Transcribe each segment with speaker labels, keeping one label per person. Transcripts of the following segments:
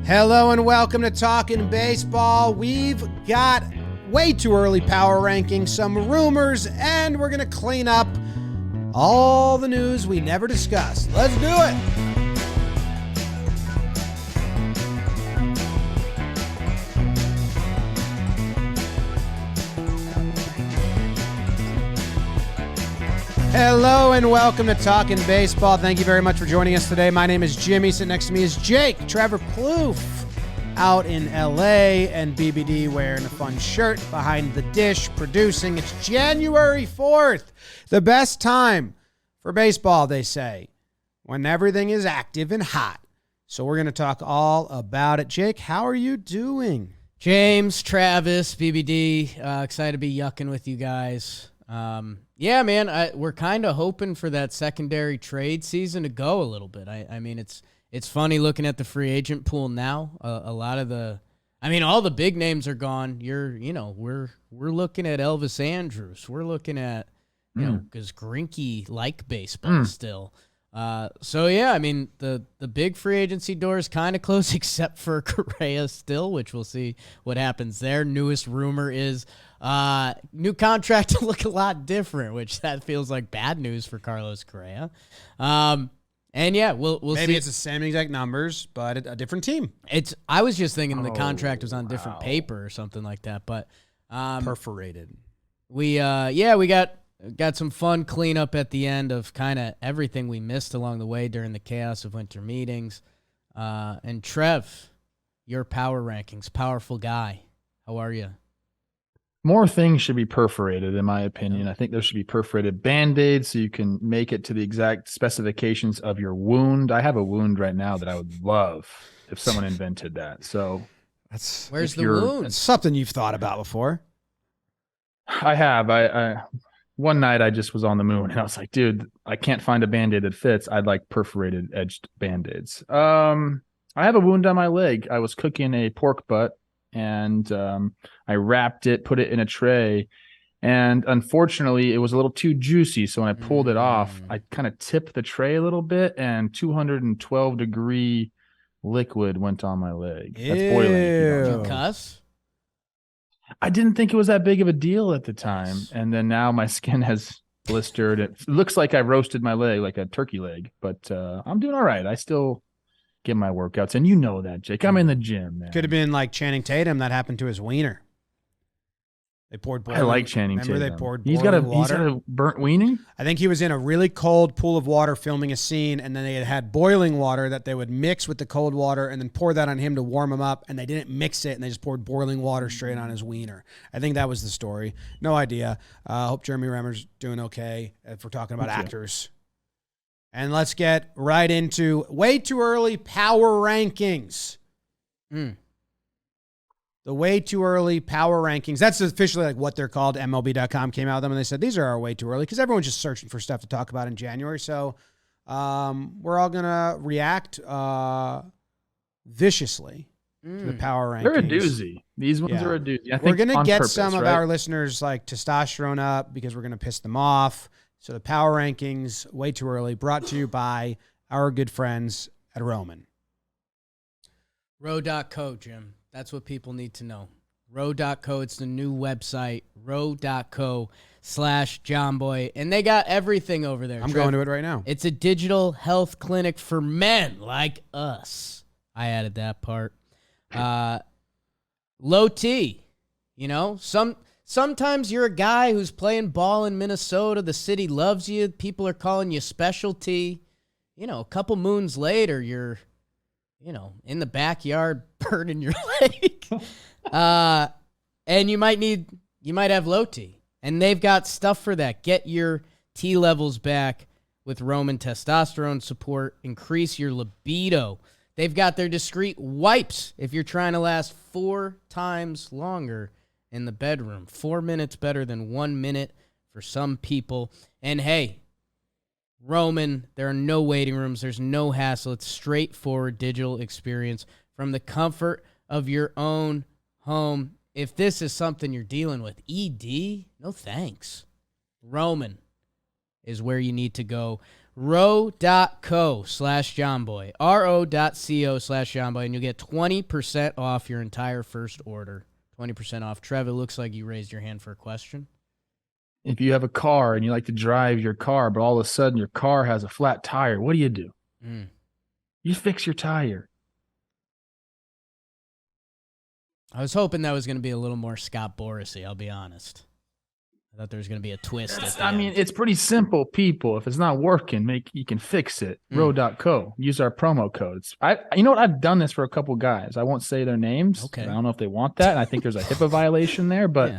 Speaker 1: Hello and welcome to Talkin Baseball. We've got way too early power rankings, some rumors, and we're going to clean up all the news we never discussed. Let's do it. Hello and welcome to Talkin Baseball. Thank you very much for joining us today. My name is Jimmy. Sitting next to me is Jake, Trevor Plouffe out in LA, and BBD wearing a fun shirt behind the dish producing. It's January 4th, the best time for baseball, they say, when everything is active and hot. So we're going to talk all about it. Jake, how are you doing?
Speaker 2: James, Travis, BBD, excited to be yucking with you guys. Yeah, man, we're kind of hoping for that secondary trade season to go a little bit. I mean, it's funny looking at the free agent pool now. A lot of all the big names are gone. We're looking at Elvis Andrus. We're looking at, because Greinke like baseball still. So yeah, I mean, the big free agency door is kind of close except for Correa still, which we'll see what happens there. Newest rumor is new contract to look a lot different, which that feels like bad news for Carlos Correa. And yeah, we'll
Speaker 1: Maybe
Speaker 2: see.
Speaker 1: it's the same exact numbers, but a different team.
Speaker 2: I was just thinking the contract was on different paper or something like that, but
Speaker 1: Perforated.
Speaker 2: we got some fun cleanup at the end of kind of everything we missed along the way during the chaos of winter meetings. And Trev, your power rankings, powerful guy. How are you?
Speaker 3: More things should be perforated, in my opinion. I think there should be perforated Band-Aids so you can make it to the exact specifications of your wound. I have a wound right now that I would love if someone invented that. So
Speaker 2: Where's the wound?
Speaker 1: It's something you've thought about before.
Speaker 3: I have. I one night I just was on the moon and I was like, dude, I can't find a Band-Aid that fits. I'd like perforated edged Band-Aids. I have a wound on my leg. I was cooking a pork butt and I wrapped it, put it in a tray, and unfortunately it was a little too juicy. So when I pulled it off, I kind of tipped the tray a little bit and 212 degree liquid went on my leg. That's boiling.
Speaker 2: Did you cuss?
Speaker 3: I didn't think it was that big of a deal at the time. And then now my skin has blistered. It looks like I roasted my leg like a turkey leg, but I'm doing all right. I still get my workouts. And you know that, Jake. I'm in the gym, man.
Speaker 1: Could have been like Channing Tatum. That happened to his wiener. They poured boiling.
Speaker 3: I like Channing Tatum.
Speaker 1: Remember they poured
Speaker 3: He's
Speaker 1: boiling
Speaker 3: got
Speaker 1: water?
Speaker 3: a burnt weenie?
Speaker 1: I think he was in a really cold pool of water filming a scene, and then they had boiling water that they would mix with the cold water and then pour that on him to warm him up, and they didn't mix it, and they just poured boiling water straight on his wiener. I think that was the story. No idea. Hope Jeremy Renner's doing okay if we're talking about actors. And let's get right into way too early power rankings. The way too early power rankings. That's officially like what they're called. MLB.com came out with them and they said, these are our way too early because everyone's just searching for stuff to talk about in January. So we're all going to react viciously to the power rankings.
Speaker 3: They're a doozy. These ones are a doozy. I think
Speaker 1: we're going to get
Speaker 3: purpose,
Speaker 1: some of
Speaker 3: right?
Speaker 1: our listeners like testosterone up because we're going to piss them off. So the power rankings, way too early, brought to you by our good friends at Roman.
Speaker 2: Row.co, Jim. That's what people need to know. Row.co, it's the new website. Row.co/JohnBoy. And they got everything over there.
Speaker 1: I'm going to it right now. It's
Speaker 2: a digital health clinic for men like us. I added that part. Low T. Sometimes you're a guy who's playing ball in Minnesota. The city loves you. People are calling you specialty. A couple moons later, you're in the backyard burning your leg. And you might have low T. And they've got stuff for that. Get your T levels back with Roman testosterone support. Increase your libido. They've got their discreet wipes if you're trying to last 4 times longer in the bedroom. 4 minutes better than 1 minute for some people. And hey, Roman, there are no waiting rooms. There's no hassle. It's straightforward digital experience from the comfort of your own home. If this is something you're dealing with, ED, no thanks. Roman is where you need to go. ro.co/JohnBoy, ro.co/JohnBoy, and you'll get 20% off your entire first order. 20% off. Trev, it looks like you raised your hand for a question.
Speaker 3: If you have a car and you like to drive your car, but all of a sudden your car has a flat tire, what do? You fix your tire.
Speaker 2: I was hoping that was going to be a little more Scott Borisy, I'll be honest. I thought there was going to be a twist.
Speaker 3: It's pretty simple, people. If it's not working, you can fix it. Ro.co. Use our promo codes. You know what? I've done this for a couple guys. I won't say their names.
Speaker 2: Okay.
Speaker 3: I don't know if they want that. I think there's a HIPAA violation there, but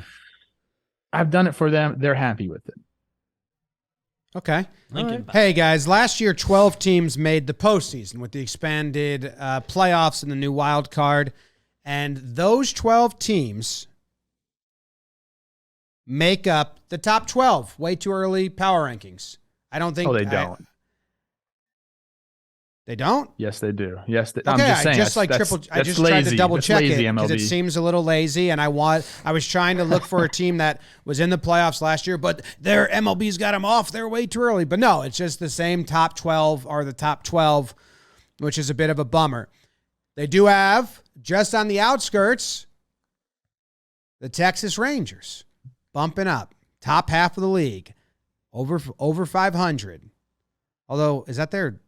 Speaker 3: I've done it for them. They're happy with it.
Speaker 1: Okay.
Speaker 2: Right.
Speaker 1: Hey, guys, last year 12 teams made the postseason with the expanded playoffs and the new wild card. And those 12 teams make up the top 12. Way too early power rankings. I don't think.
Speaker 3: Oh, they don't.
Speaker 1: They don't?
Speaker 3: Yes, they do. Yes,
Speaker 1: okay,
Speaker 3: I'm just saying.
Speaker 1: I just tried to double check it because it seems a little lazy, and I was trying to look for a team that was in the playoffs last year, but their MLB's got them off. They're way too early. But no, it's just the same top 12 are the top 12, which is a bit of a bummer. They do have, just on the outskirts, the Texas Rangers bumping up, top half of the league, over 500. Although, is that their...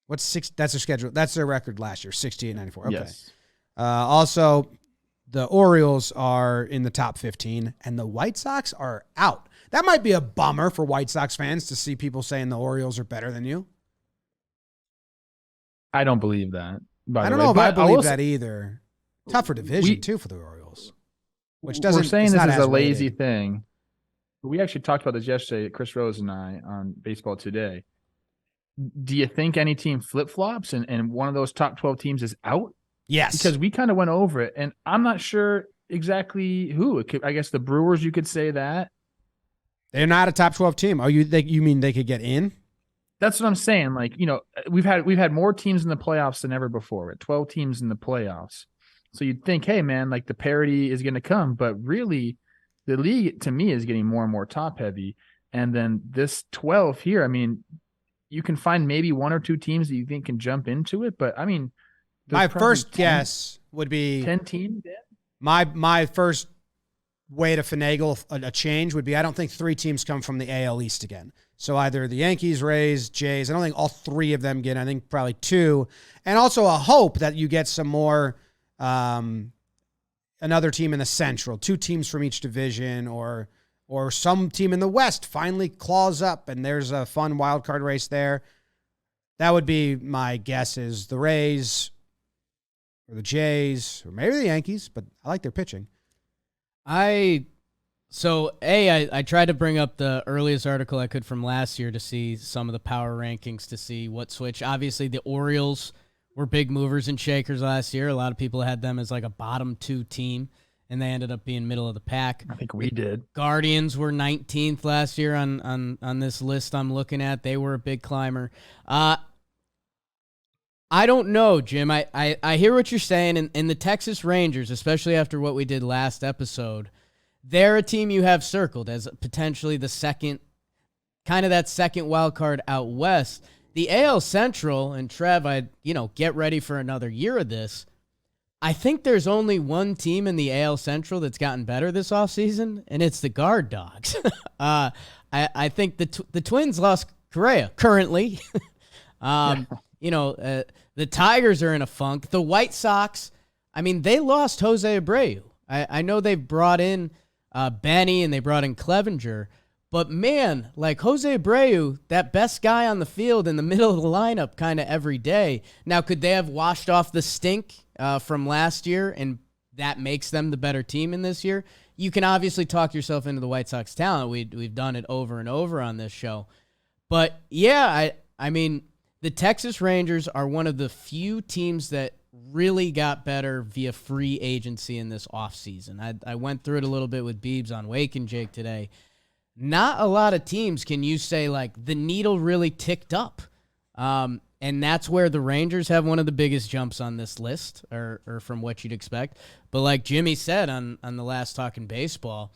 Speaker 1: What's six? That's their schedule. That's their record last year, 68-94. Okay.
Speaker 3: Yes.
Speaker 1: Also, the Orioles are in the top 15, and the White Sox are out. That might be a bummer for White Sox fans to see people saying the Orioles are better than you.
Speaker 3: I don't believe that.
Speaker 1: I don't know if I believe that either. Tougher division, too, for the Orioles. Which doesn't.
Speaker 3: We're saying this is a lazy
Speaker 1: weighted.
Speaker 3: thing. We actually talked about this yesterday, Chris Rose and I, on Baseball Today. Do you think any team flip-flops and one of those top 12 teams is out?
Speaker 1: Yes.
Speaker 3: Because we kind of went over it, and I'm not sure exactly who. I guess the Brewers, you could say that.
Speaker 1: They're not a top 12 team. Oh, you mean they could get in?
Speaker 3: That's what I'm saying. Like, we've had more teams in the playoffs than ever before. 12 teams in the playoffs. So you'd think, hey, man, like the parity is going to come. But really, the league, to me, is getting more and more top-heavy. And then this 12 here, I mean – you can find maybe one or two teams that you think can jump into it, but I mean,
Speaker 1: my first guess would be
Speaker 3: 10 teams.
Speaker 1: My first way to finagle a change would be I don't think three teams come from the AL East again. So either the Yankees, Rays, Jays. I don't think all three of them get. I think probably two, and also a hope that you get some more. Another team in the Central, two teams from each division, or some team in the West finally claws up and there's a fun wild card race there. That would be my guess is the Rays or the Jays or maybe the Yankees, but I like their pitching.
Speaker 2: I tried to bring up the earliest article I could from last year to see some of the power rankings to see what switch. Obviously, the Orioles were big movers and shakers last year. A lot of people had them as like a bottom two team. And they ended up being middle of the pack.
Speaker 3: I think we did.
Speaker 2: Guardians were 19th last year on this list I'm looking at. They were a big climber. I don't know, Jim. I hear what you're saying. And the Texas Rangers, especially after what we did last episode, they're a team you have circled as potentially the second, kind of that second wild card out west. The AL Central, and Trev, get ready for another year of this. I think there's only one team in the AL Central that's gotten better this offseason, and it's the Guard Dogs. I think the Twins lost Correa currently. The Tigers are in a funk. The White Sox, I mean, they lost Jose Abreu. I know they brought in Benny and they brought in Clevenger, but man, like Jose Abreu, that best guy on the field in the middle of the lineup kind of every day. Now, could they have washed off the stink from last year, and that makes them the better team in this year? You can obviously talk yourself into the White Sox talent. We've done it over and over on this show. But, yeah, I mean, the Texas Rangers are one of the few teams that really got better via free agency in this offseason. I went through it a little bit with Beebs on Wake and Jake today. Not a lot of teams can you say, like, the needle really ticked up. And that's where the Rangers have one of the biggest jumps on this list, or from what you'd expect. But like Jimmy said on the last Talkin Baseball,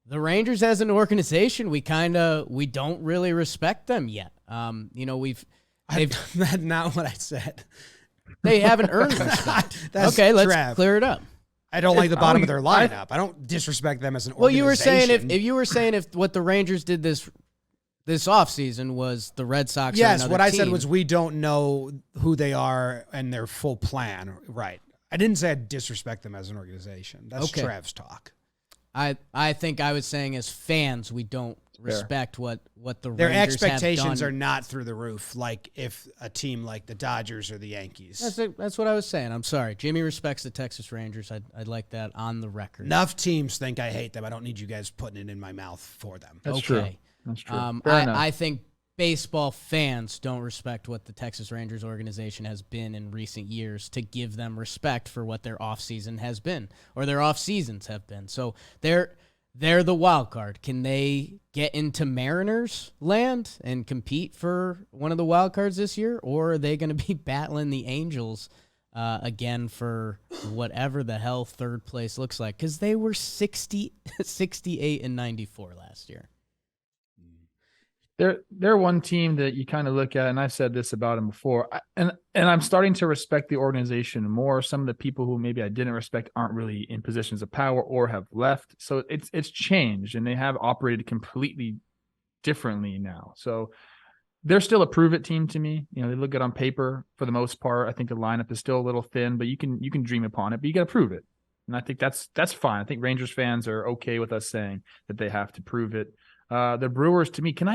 Speaker 2: the Rangers as an organization, we don't really respect them yet.
Speaker 1: That's not what I said.
Speaker 2: They haven't earned respect.
Speaker 1: That's
Speaker 2: okay, let's
Speaker 1: Trav.
Speaker 2: clear it up.
Speaker 1: I don't like the bottom of their lineup. I don't disrespect them as an
Speaker 2: Well,
Speaker 1: organization.
Speaker 2: you were saying if what the Rangers did this offseason was the Red Sox.
Speaker 1: Yes,
Speaker 2: or
Speaker 1: what
Speaker 2: another
Speaker 1: I said
Speaker 2: team.
Speaker 1: was we don't know who they are and their full plan. Right. I didn't say I'd disrespect them as an organization. That's
Speaker 2: Okay.
Speaker 1: Trav's talk.
Speaker 2: I think I was saying as fans we don't respect what the
Speaker 1: Their
Speaker 2: Rangers
Speaker 1: expectations
Speaker 2: have
Speaker 1: are
Speaker 2: done.
Speaker 1: not through the roof like if a team like the Dodgers or the Yankees.
Speaker 2: That's what I was saying. I'm sorry. Jimmy respects the Texas Rangers. I'd like that on the record.
Speaker 1: Enough teams think I hate them. I don't need you guys putting it in my mouth for them.
Speaker 3: That's
Speaker 2: okay.
Speaker 3: true. That's true. Fair enough.
Speaker 2: I think baseball fans don't respect what the Texas Rangers organization has been in recent years to give them respect for what their offseason has been or their off seasons have been. So they're the wild card. Can they get into Mariners land and compete for one of the wild cards this year, or are they going to be battling the Angels again for whatever the hell third place looks like? Because they were 68 and 94 last year.
Speaker 3: They're one team that you kind of look at, and I've said this about them before, and I'm starting to respect the organization more. Some of the people who maybe I didn't respect aren't really in positions of power or have left. So it's changed, and they have operated completely differently now. So they're still a prove-it team to me. You know, they look good on paper for the most part. I think the lineup is still a little thin, but you can dream upon it, but you got to prove it. And I think that's fine. I think Rangers fans are okay with us saying that they have to prove it. The Brewers, to me, can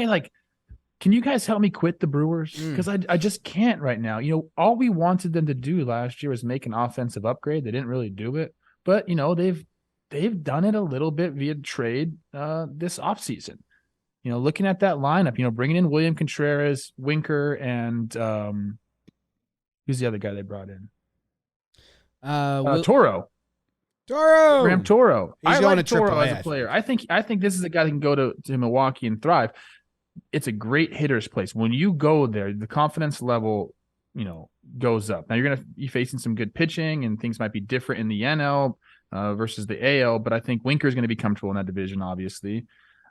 Speaker 3: you guys help me quit the Brewers? Because I just can't right now. You know, all we wanted them to do last year was make an offensive upgrade. They didn't really do it, but you know, they've done it a little bit via trade this offseason. You know, looking at that lineup, you know, bringing in William Contreras, Winker, and who's the other guy they brought in? Toro. Ram Toro.
Speaker 1: He's
Speaker 3: I
Speaker 1: going
Speaker 3: like
Speaker 1: to
Speaker 3: Toro
Speaker 1: AAA,
Speaker 3: as a player. I think this is a guy that can go to Milwaukee and thrive. It's a great hitter's place. When you go there, the confidence level, you know, goes up. Now you're going to be facing some good pitching, and things might be different in the NL versus the AL. But I think Winker's going to be comfortable in that division, obviously.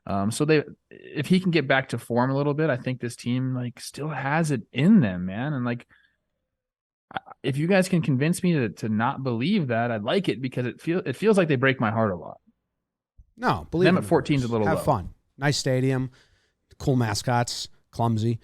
Speaker 3: If he can get back to form a little bit, I think this team like still has it in them, man. And like, if you guys can convince me to not believe that, I'd like it, because it feels like they break my heart a lot.
Speaker 1: No, believe
Speaker 3: them
Speaker 1: in
Speaker 3: at 14 is a little
Speaker 1: Have
Speaker 3: low.
Speaker 1: fun. Nice stadium, cool mascots, clumsy.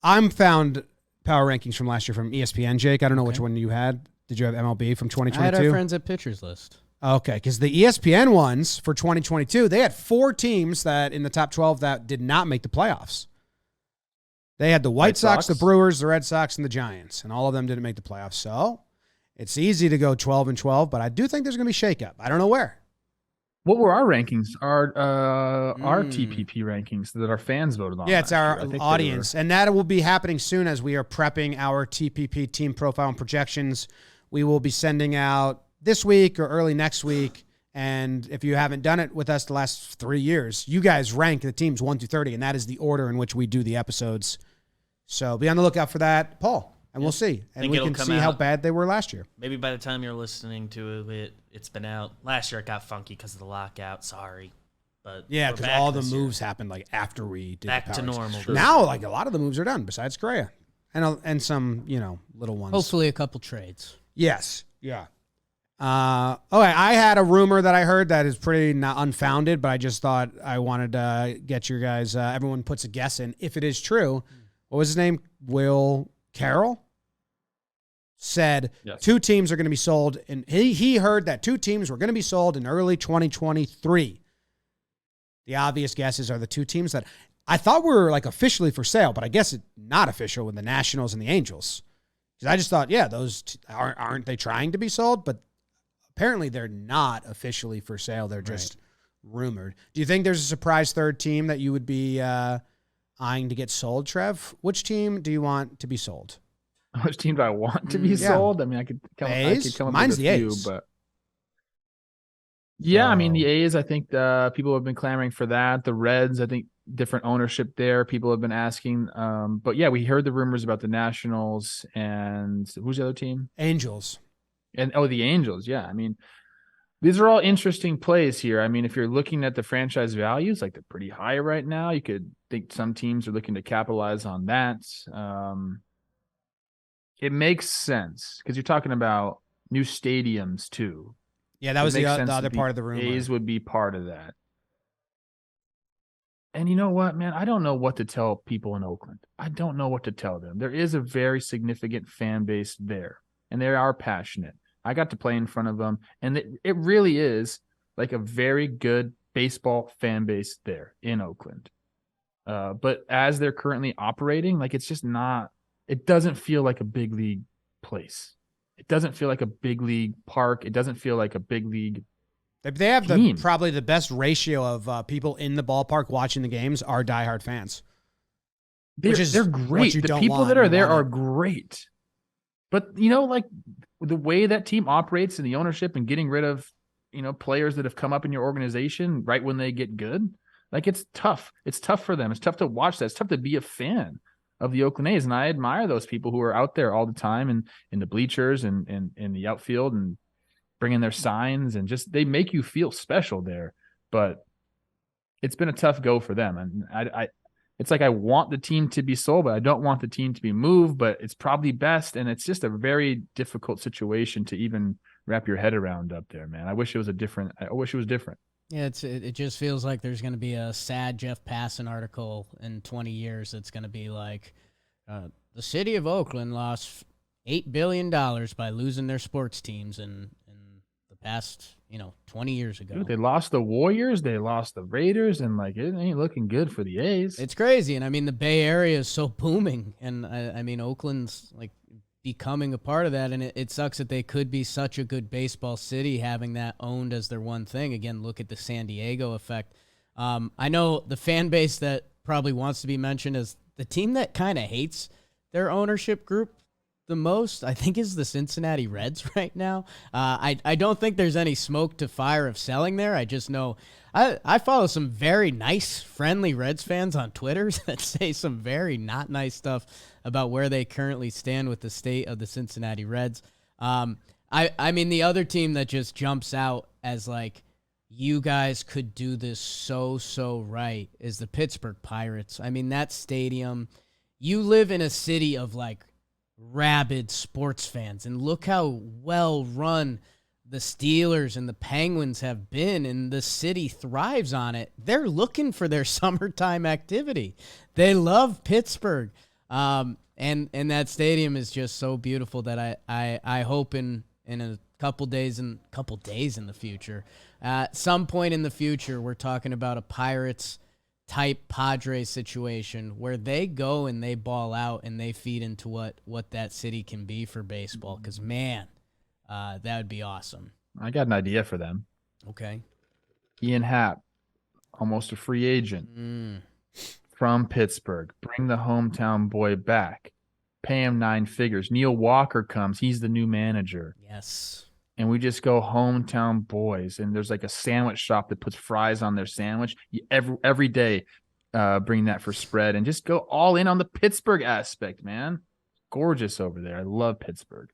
Speaker 1: I'm found power rankings from last year from ESPN, Jake. I don't know which one you had. Did you have MLB from 2022?
Speaker 2: I had our friends at Pitchers List.
Speaker 1: Okay, because the ESPN ones for 2022, they had 4 teams that in the top 12 that did not make the playoffs. They had the White Sox, the Brewers, the Red Sox, and the Giants, and all of them didn't make the playoffs. So it's easy to go 12-12, but I do think there's going to be shakeup. I don't know where.
Speaker 3: What were our rankings? Our TPP rankings that our fans voted on.
Speaker 1: Yeah, it's our
Speaker 3: last year.
Speaker 1: audience, and that will be happening soon as we are prepping our TPP team profile and projections. We will be sending out this week or early next week. And if you haven't done it with us the last 3 years, you guys rank the teams 1 through 30, and that is the order in which we do the episodes. So be on the lookout for that, Paul, and we'll see. And we can see how bad they were last year.
Speaker 4: Maybe by the time you're listening to it, it's been out. Last year it got funky because of the lockout. Sorry. But
Speaker 1: yeah, because all the moves happened like after we did
Speaker 4: back
Speaker 1: the
Speaker 4: to
Speaker 1: powers.
Speaker 4: normal.
Speaker 1: Sure. Now, like a lot of the moves are done besides Correa and some, you know, little ones.
Speaker 2: Hopefully a couple trades.
Speaker 1: Yes. Yeah. Okay, I had a rumor that I heard that is pretty not unfounded, but I just thought I wanted to get your guys, everyone puts a guess in. If it is true, what was his name? Will Carroll said yes. 2 teams are going to be sold, and he heard that 2 teams were going to be sold in early 2023. The obvious guesses are the 2 teams that I thought were like officially for sale, but I guess it's not official with the Nationals and the Angels. Because I just thought, yeah, those aren't they trying to be sold? But apparently they're not officially for sale. They're just rumored. Do you think there's a surprise third team that you would be eyeing to get sold, Trev? Which team do you want to be sold?
Speaker 3: Which team do I want to be sold? I mean, I could come up
Speaker 1: Mine's
Speaker 3: with a few,
Speaker 1: A's.
Speaker 3: But yeah, I mean, the A's, I think people have been clamoring for that. The Reds, I think different ownership there. People have been asking. But yeah, we heard the rumors about the Nationals and who's the other team?
Speaker 1: Angels.
Speaker 3: And the Angels. Yeah. I mean, These are all interesting plays here. I mean, if you're looking at the franchise values, like they're pretty high right now. You could think some teams are looking to capitalize on that. It makes sense because you're talking about new stadiums too.
Speaker 1: Yeah, that was the other part of the rumor.
Speaker 3: A's would be part of that. And you know what, man? I don't know what to tell people in Oakland. I don't know what to tell them. There is a very significant fan base there, and they are passionate. I got to play in front of them, and it really is like a very good baseball fan base there in Oakland. But as they're currently operating, like it's just not – it doesn't feel like a big league place. It doesn't feel like a big league park. It doesn't feel like a big league
Speaker 1: They have
Speaker 3: team.
Speaker 1: probably the best ratio of people in the ballpark watching the games are diehard fans.
Speaker 3: They're great. The people that are there are great. But, like the way that team operates and the ownership and getting rid of, players that have come up in your organization right when they get good, like it's tough. It's tough for them. It's tough to watch that. It's tough to be a fan of the Oakland A's. And I admire those people who are out there all the time and in the bleachers and in the outfield and bringing their signs and just they make you feel special there. But it's been a tough go for them. And it's like I want the team to be sold, but I don't want the team to be moved, but it's probably best. And it's just a very difficult situation to even wrap your head around up there, man. I wish it was different.
Speaker 2: Yeah, it just feels like there's going to be a sad Jeff Passan article in 20 years that's going to be like, the city of Oakland lost $8 billion by losing their sports teams in the past, 20 years ago.
Speaker 3: Dude, they lost the Warriors, they lost the Raiders, and like it ain't looking good for the A's.
Speaker 2: It's crazy, and I mean the Bay Area is so booming, and I mean Oakland's like becoming a part of that, and it sucks that they could be such a good baseball city having that owned as their one thing. Again, look at the San Diego effect. I know the fan base that probably wants to be mentioned as the team that kind of hates their ownership group the most, I think, is the Cincinnati Reds right now. I don't think there's any smoke to fire of selling there. I just know I follow some very nice, friendly Reds fans on Twitter that say some very not nice stuff about where they currently stand with the state of the Cincinnati Reds. I mean, the other team that just jumps out as like, you guys could do this so right is the Pittsburgh Pirates. I mean, that stadium, you live in a city of like rabid sports fans, and look how well run the Steelers and the Penguins have been, and the city thrives on it. They're looking for their summertime activity. They love Pittsburgh. And that stadium is just so beautiful that I hope in a couple days in the future, at some point in the future, we're talking about a Pirates type Padres situation where they go and they ball out and they feed into what that city can be for baseball. Because, man, that would be awesome.
Speaker 3: I got an idea for them.
Speaker 2: Okay.
Speaker 3: Ian Happ, almost a free agent from Pittsburgh. Bring the hometown boy back. Pay him 9 figures. Neil Walker comes. He's the new manager.
Speaker 2: Yes.
Speaker 3: And we just go hometown boys. And there's like a sandwich shop that puts fries on their sandwich. Every day, bring that for spread. And just go all in on the Pittsburgh aspect, man. Gorgeous over there. I love Pittsburgh.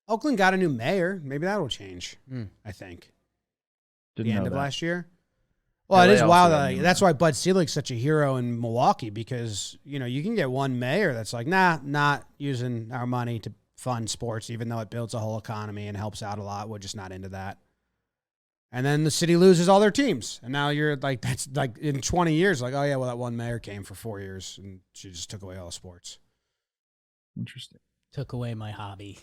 Speaker 1: Oakland got a new mayor. Maybe that'll change, I think.
Speaker 3: Didn't
Speaker 1: the end
Speaker 3: know
Speaker 1: of
Speaker 3: that.
Speaker 1: last year. Well,
Speaker 3: LA
Speaker 1: it is
Speaker 3: also
Speaker 1: wild.
Speaker 3: got a new
Speaker 1: That's
Speaker 3: mayor.
Speaker 1: why Bud Selig's such a hero in Milwaukee, because, you can get one mayor that's like, nah, not using our money to fund sports, even though it builds a whole economy and helps out a lot. We're just not into that. And then the city loses all their teams. And now you're like, that's like in 20 years, like, oh yeah, well, that one mayor came for 4 years and she just took away all the sports.
Speaker 3: Interesting.
Speaker 2: Took away my hobby.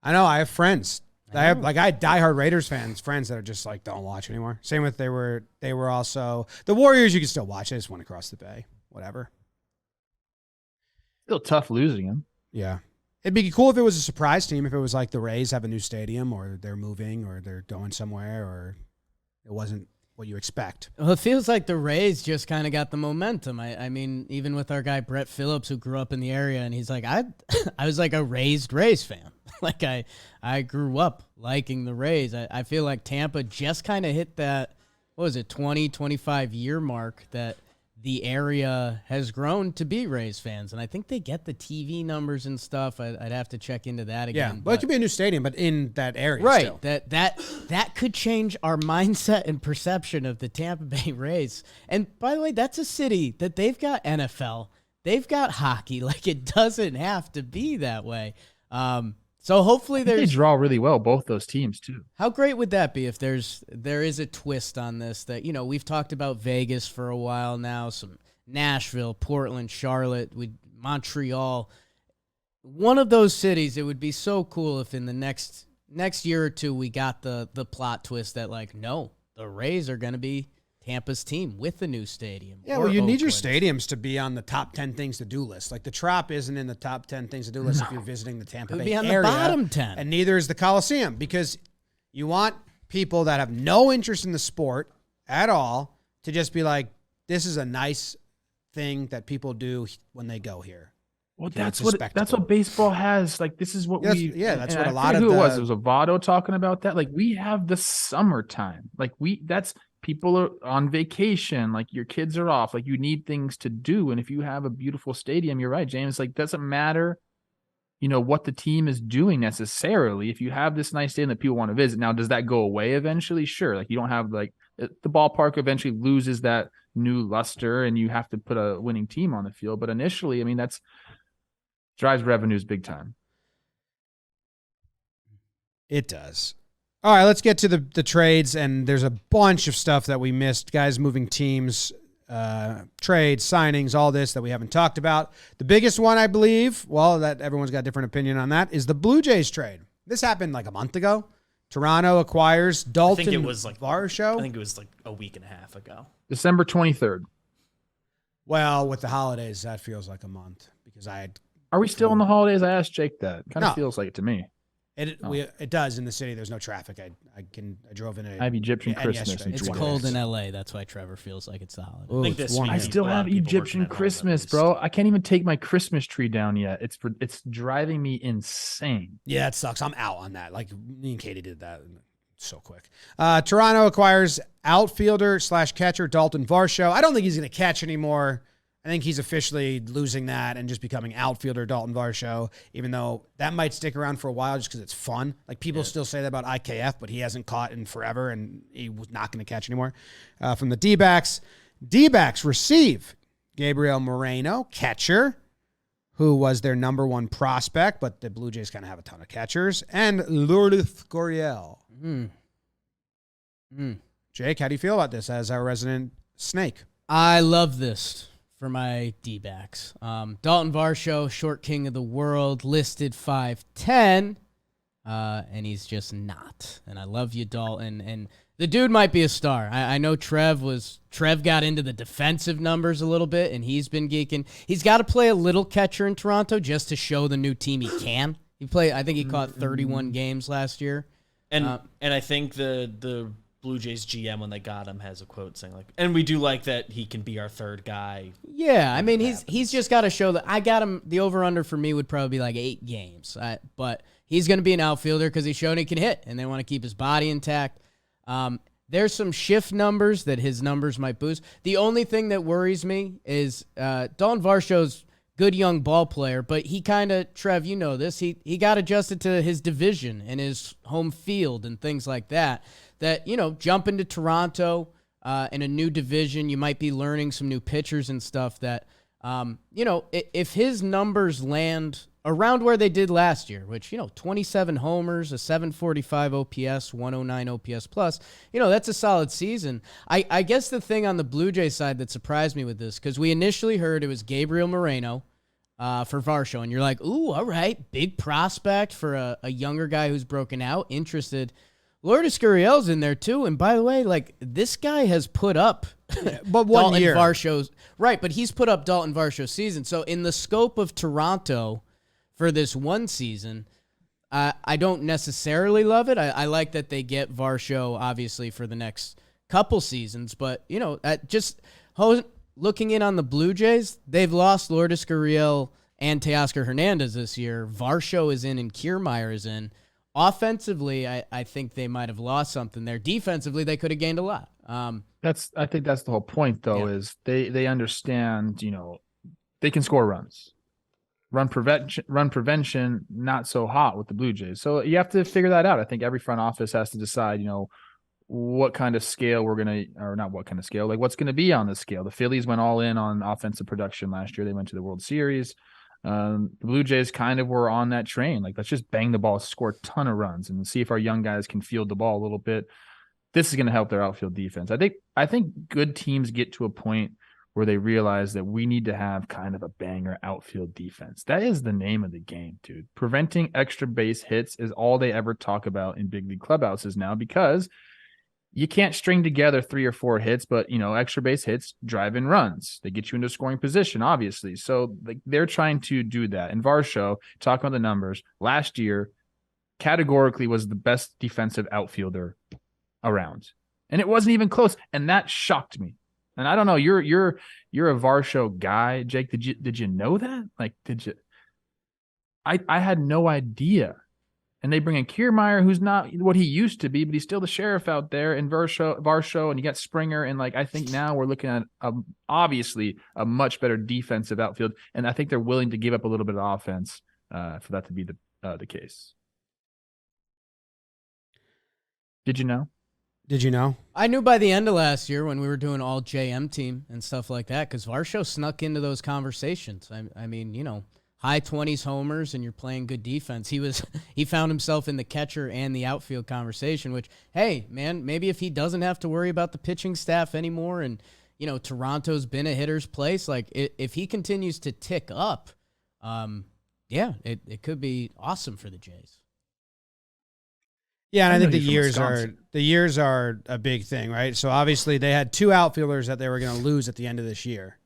Speaker 1: I know. I have friends. I had diehard Raiders friends that are just like, don't watch anymore. Same with they were also the Warriors. You can still watch. They just went across the bay. Whatever.
Speaker 3: Still tough losing him.
Speaker 1: Yeah. It'd be cool if it was a surprise team, if it was like the Rays have a new stadium or they're moving or they're going somewhere or it wasn't what you expect.
Speaker 2: Well, it feels like the Rays just kind of got the momentum. I mean, even with our guy Brett Phillips, who grew up in the area, and he's like, I was like a raised Rays fan. Like I grew up liking the Rays. I feel like Tampa just kind of hit that, 20, 25 year mark that the area has grown to be Rays fans, and I think they get the TV numbers and stuff. I'd have to check into that again.
Speaker 1: Yeah, but it could be a new stadium, but in that area,
Speaker 2: right?
Speaker 1: Still.
Speaker 2: That could change our mindset and perception of the Tampa Bay Rays. And by the way, that's a city that they've got NFL, they've got hockey. Like, it doesn't have to be that way. So hopefully
Speaker 3: they draw really well, both those teams too.
Speaker 2: How great would that be if there is a twist on this that, we've talked about Vegas for a while now, some Nashville, Portland, Charlotte, Montreal. One of those cities, it would be so cool if in the next year or two we got the plot twist that, like, no, the Rays are going to be Tampa's team with the new stadium.
Speaker 1: Yeah, well, you need your stadiums to be on the top 10 things to do list. Like, the Trop isn't in the top 10 things to do list if you're visiting the Tampa Bay area.
Speaker 2: It would be on the bottom 10.
Speaker 1: And neither is the Coliseum, because you want people that have no interest in the sport at all to just be like, this is a nice thing that people do when they go here.
Speaker 3: Well, that's what baseball has. Like, this is what
Speaker 1: that's what a lot of
Speaker 3: it was. It was Avado talking about that. Like, we have the summertime. Like, people are on vacation, like your kids are off, like you need things to do. And if you have a beautiful stadium, you're right, James, like doesn't matter, what the team is doing necessarily. If you have this nice stadium that people want to visit, now, does that go away eventually? Sure. Like, you don't have, like, the ballpark eventually loses that new luster and you have to put a winning team on the field. But initially, I mean, that's drives revenues big time.
Speaker 1: It does. All right, let's get to the trades, and there's a bunch of stuff that we missed. Guys moving teams, trades, signings, all this that we haven't talked about. The biggest one, I believe, that everyone's got a different opinion on that, is the Blue Jays trade. This happened like a month ago. Toronto acquires Daulton.
Speaker 4: I think it was like
Speaker 1: Varsho.
Speaker 4: I think it was like a week and a half ago.
Speaker 3: December 23rd.
Speaker 1: Well, with the holidays, that feels like a month because
Speaker 3: Are we still on the holidays? I asked Jake that. Kind of feels like it to me.
Speaker 1: It does in the city. There's no traffic. I drove in.
Speaker 3: I have Egyptian Christmas.
Speaker 2: It's cold in LA. That's why Trevor feels like it's the holiday.
Speaker 4: I think this week
Speaker 3: I still have Egyptian Christmas, bro. I can't even take my Christmas tree down yet. It's driving me insane.
Speaker 1: Yeah, it sucks. I'm out on that. Like, me and Katie did that so quick. Toronto acquires outfielder/catcher Daulton Varsho. I don't think he's going to catch anymore. I think he's officially losing that and just becoming outfielder Daulton Varsho, even though that might stick around for a while just because it's fun. Like, people still say that about IKF, but he hasn't caught in forever, and he was not going to catch anymore. From the DBacks, DBacks receive Gabriel Moreno, catcher, who was their number one prospect, but the Blue Jays kind of have a ton of catchers, and Lourdes Gurriel. Jake, how do you feel about this as our resident snake?
Speaker 2: I love this for my D-backs. Daulton Varsho, short king of the world, listed 5'10", and he's just not. And I love you, Daulton. And the dude might be a star. I know Trev got into the defensive numbers a little bit, and he's been geeking. He's got to play a little catcher in Toronto just to show the new team he can. I think he caught 31 games last year.
Speaker 4: And I think the Blue Jays GM, when they got him, has a quote saying, like, and we do like that he can be our third guy.
Speaker 2: Yeah, I mean, he's just got to show that. I got him. The over-under for me would probably be like 8 games. But he's going to be an outfielder because he's shown he can hit, and they want to keep his body intact. There's some shift numbers that his numbers might boost. The only thing that worries me is Daulton Varsho's good young ball player, but he kind of, Trev, you know this, he got adjusted to his division and his home field and things like that. That, jumping to Toronto in a new division, you might be learning some new pitchers and stuff that, if his numbers land around where they did last year, which, 27 homers, a 745 OPS, 109 OPS plus, that's a solid season. I guess the thing on the Blue Jays side that surprised me with this, because we initially heard it was Gabriel Moreno for Varsho, and you're like, ooh, all right, big prospect for a younger guy who's broken out, interested. Lourdes Gurriel's in there too, and by the way, like, this guy has put up
Speaker 1: but one year.
Speaker 2: Varsho's right, but he's put up Daulton Varsho's season. So in the scope of Toronto for this one season, I don't necessarily love it. I like that they get Varsho obviously for the next couple seasons, but looking in on the Blue Jays, they've lost Lourdes Gurriel and Teoscar Hernandez this year. Varsho is in and Kiermaier is in. Offensively, I think they might have lost something there. Defensively, they could have gained a lot.
Speaker 3: I think that's the whole point, though, is they understand, they can score runs. Run prevention, not so hot with the Blue Jays. So you have to figure that out. I think every front office has to decide, what kind of scale we're going to, or not what kind of scale, like what's going to be on the scale. The Phillies went all in on offensive production last year. They went to the World Series. The Blue Jays kind of were on that train. Like, let's just bang the ball, score a ton of runs, and see if our young guys can field the ball a little bit. This is going to help their outfield defense. I think good teams get to a point where they realize that we need to have kind of a banger outfield defense. That is the name of the game, dude. Preventing extra base hits is all they ever talk about in big league clubhouses now, because you can't string together 3 or 4 hits, but, extra base hits drive in runs. They get you into scoring position, obviously. So they're trying to do that. And Varsho, talking about the numbers, last year categorically was the best defensive outfielder around. And it wasn't even close. And that shocked me. And I don't know, you're a Varsho guy, Jake. Did you know that? Like, did you? I had no idea. And they bring in Kiermaier, who's not what he used to be, but he's still the sheriff out there. And Varsho, and you got Springer, and I think now we're looking at obviously a much better defensive outfield. And I think they're willing to give up a little bit of offense for that to be the case. Did you know?
Speaker 1: Did you know?
Speaker 2: I knew by the end of last year when we were doing all JM team and stuff like that, because Varsho snuck into those conversations. I mean, high 20s homers and you're playing good defense. He found himself in the catcher and the outfield conversation, which, hey, man, maybe if he doesn't have to worry about the pitching staff anymore and, Toronto's been a hitter's place, like if he continues to tick up, it could be awesome for the Jays.
Speaker 1: Yeah, and I think the years are a big thing, right? So obviously they had 2 outfielders that they were going to lose at the end of this year,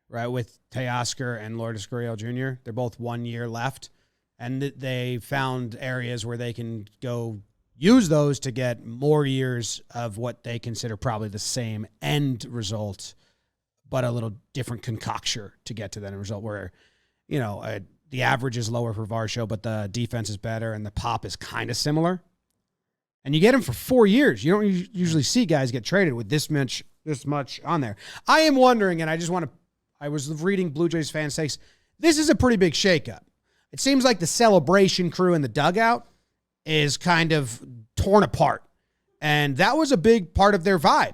Speaker 1: right? With Teoscar and Lourdes Gurriel Jr. They're both 1 year left, and they found areas where they can go use those to get more years of what they consider probably the same end result, but a little different concoction to get to that end result where, the average is lower for Varsho, but the defense is better and the pop is kind of similar. And you get him for 4 years. You don't usually see guys get traded with this much on there. I am wondering, and I was reading Blue Jays fan sakes, this is a pretty big shakeup. It seems like the celebration crew in the dugout is kind of torn apart. And that was a big part of their vibe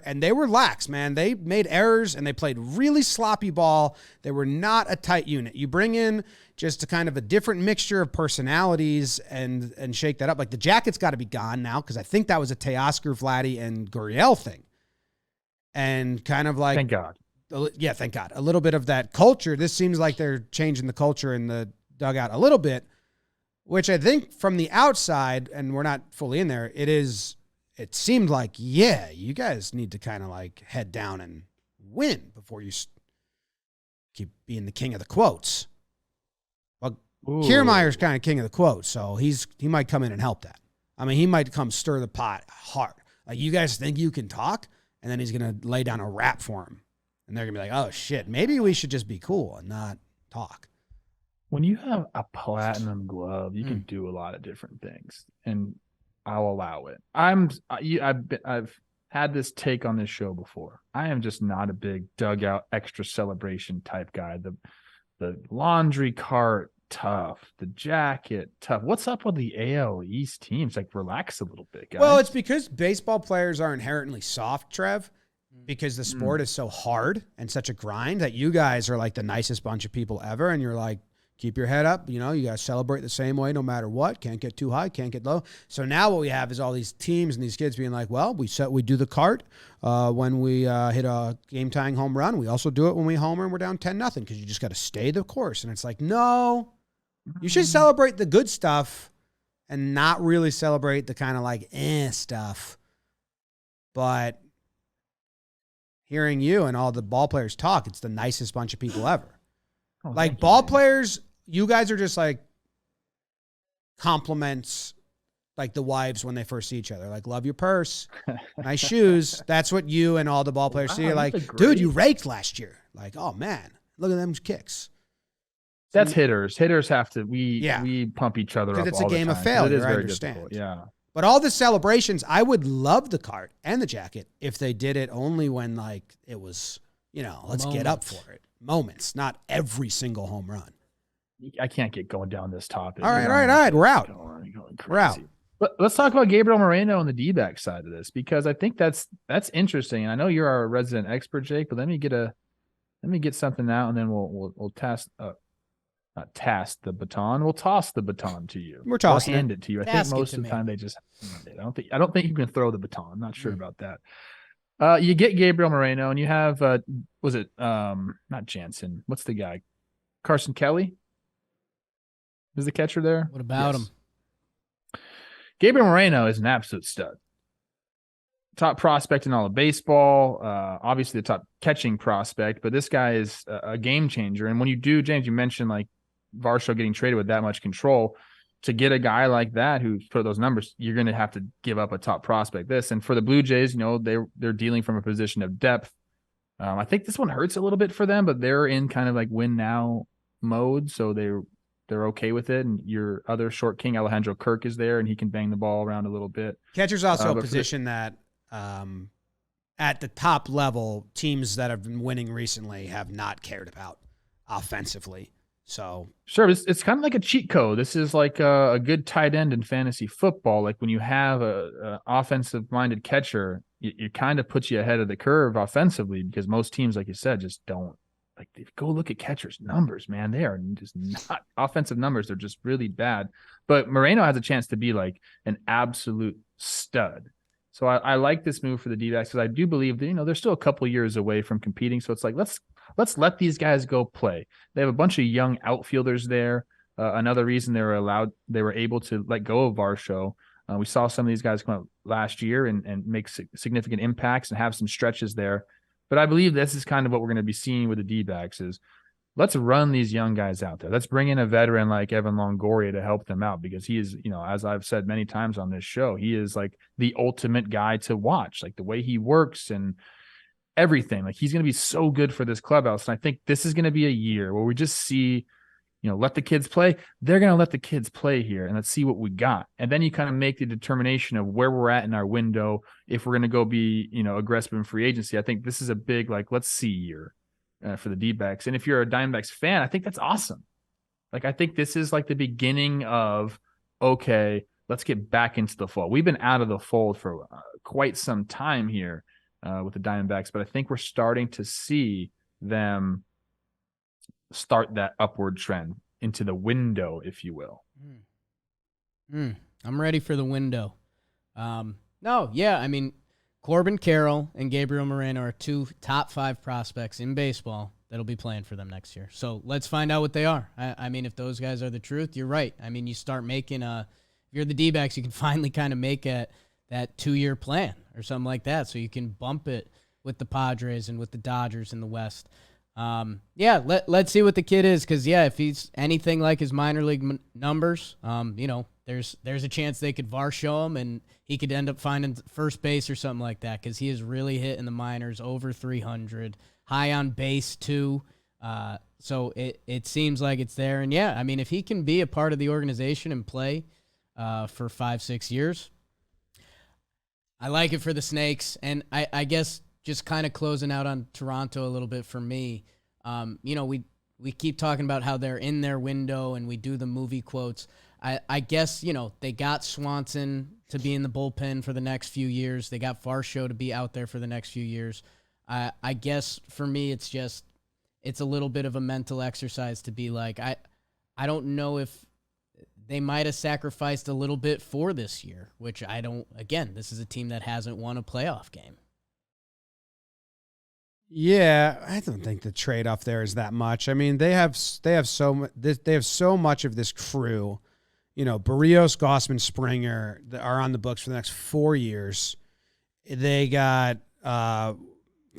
Speaker 1: and they were lax, man. They made errors and they played really sloppy ball. They were not a tight unit. You bring in just a kind of a different mixture of personalities and shake that up. Like the Jackets got to be gone now, because I think that was a Teoscar, Vladdy, and Gurriel thing. And kind of like,
Speaker 3: thank God.
Speaker 1: Yeah, thank God. A little bit of that culture. This seems like they're changing the culture in the dugout a little bit, which I think from the outside, and we're not fully in there, it seemed like, yeah, you guys need to kind of like head down and win before you keep being the king of the quotes. Well, Kiermaier's kind of king of the quotes, so he might come in and help that. I mean, he might come stir the pot hard. Like, you guys think you can talk? And then he's going to lay down a rap for him. And they're going to be like, oh, shit, maybe we should just be cool and not talk.
Speaker 3: When you have a platinum glove, you can do a lot of different things, and I'll allow it. I've had this take on this show before. I am just not a big dugout extra celebration type guy. The laundry cart, tough. The jacket, tough. What's up with the AL East teams? Like, relax a little bit, guys.
Speaker 1: Well, it's because baseball players are inherently soft, Trev, because the sport is so hard and such a grind that you guys are like the nicest bunch of people ever, and you're like, keep your head up. You guys celebrate the same way no matter what. Can't get too high, can't get low. So now what we have is all these teams and these kids being like, well, we do the cart when we hit a game-tying home run. We also do it when we homer and we're down 10-0 because you just got to stay the course. And it's like, no, you should celebrate the good stuff and not really celebrate the kind of like stuff. But hearing you and all the ball players talk, it's the nicest bunch of people ever.
Speaker 3: Oh,
Speaker 1: like ball players, you guys are just like compliments, like the wives when they first see each other. Like, love your purse, nice shoes. That's what you and all the ball players see. You're like, dude, you raked last year. Like, oh man, look at them kicks.
Speaker 3: That's hitters. Hitters have to. We pump each other up.
Speaker 1: It's
Speaker 3: all
Speaker 1: a game
Speaker 3: the
Speaker 1: of
Speaker 3: time.
Speaker 1: failure.
Speaker 3: It is
Speaker 1: I
Speaker 3: very
Speaker 1: understand.
Speaker 3: difficult. Yeah.
Speaker 1: But all the celebrations, I would love the cart and the jacket if they did it only when, like, it was, let's get up for it. Moments, not every single home run.
Speaker 3: I can't get going down this topic.
Speaker 1: All right. We're out. We're out.
Speaker 3: But let's talk about Gabriel Moreno and the D-back side of this, because I think that's interesting. And I know you're our resident expert, Jake, but let me get something out, and then we'll toss the baton to you.
Speaker 1: We're tossing
Speaker 3: hand it to you. I think most of the time they just. I don't think you can throw the baton. I'm not sure about that. You get Gabriel Moreno, and you have not Jansen? What's the guy? Carson Kelly is the catcher there.
Speaker 2: What about him?
Speaker 3: Gabriel Moreno is an absolute stud. Top prospect in all of baseball, obviously the top catching prospect, but this guy is a game changer. And when you do, James, you mentioned like Varsho getting traded with that much control. To get a guy like that who's put those numbers, you're going to have to give up a top prospect. And for the Blue Jays, they're dealing from a position of depth. I think this one hurts a little bit for them, but they're in kind of like win now mode, so they're okay with it. And your other short king, Alejandro Kirk, is there, and he can bang the ball around a little bit.
Speaker 1: Catcher's also a position that at the top level, teams that have been winning recently have not cared about offensively. So
Speaker 3: sure, it's kind of like a cheat code. This is like a good tight end in fantasy football. Like when you have a offensive-minded catcher, it kind of puts you ahead of the curve offensively, because most teams, like you said, just don't. Like, go look at catchers' numbers, man. They are just not offensive numbers. They're just really bad. But Moreno has a chance to be like an absolute stud. So I like this move for the D-backs, because I do believe that, they're still a couple years away from competing. So it's like, let's let these guys go play. They have a bunch of young outfielders there. Another reason they were able to let go of Varsho. We saw some of these guys come up last year and make significant impacts and have some stretches there. But I believe this is kind of what we're going to be seeing with the D-backs is, let's run these young guys out there. Let's bring in a veteran like Evan Longoria to help them out, because he is, as I've said many times on this show, he is like the ultimate guy to watch, like the way he works and everything. Like, he's going to be so good for this clubhouse. And I think this is going to be a year where we just see, let the kids play. They're going to let the kids play here, and let's see what we got. And then you kind of make the determination of where we're at in our window. If we're going to go be, aggressive in free agency, I think this is a big, let's see year for the D-backs. And if you're a Diamondbacks fan, I think that's awesome. Like, I think this is like the beginning of, okay, let's get back into the fold. We've been out of the fold for quite some time here with the Diamondbacks, but I think we're starting to see them start that upward trend into the window, if you will.
Speaker 2: I'm ready for the window. Corbin Carroll and Gabriel Moreno are two top 5 prospects in baseball that'll be playing for them next year. So let's find out what they are. If those guys are the truth, you're right. You start making if you're the D-backs, you can finally kind of make that 2-year plan or something like that, so you can bump it with the Padres and with the Dodgers in the West. Let's see what the kid is, because if he's anything like his minor league numbers, there's a chance they could Varsho him and he could end up finding first base or something like that, because he is really hitting the minors over 300, high on base too. So it seems like it's there. And if he can be a part of the organization and play for 5-6 years, I like it for the Snakes. And I guess just kind of closing out on Toronto a little bit for me, we keep talking about how they're in their window and we do the movie quotes. I guess, they got Swanson to be in the bullpen for the next few years. They got Varsho to be out there for the next few years. I guess for me, it's a little bit of a mental exercise to be like, I don't know if they might have sacrificed a little bit for this year, which this is a team that hasn't won a playoff game.
Speaker 1: Yeah, I don't think the trade-off there is that much. They have so much of this crew. Barrios, Gossman, Springer are on the books for the next 4 years. They got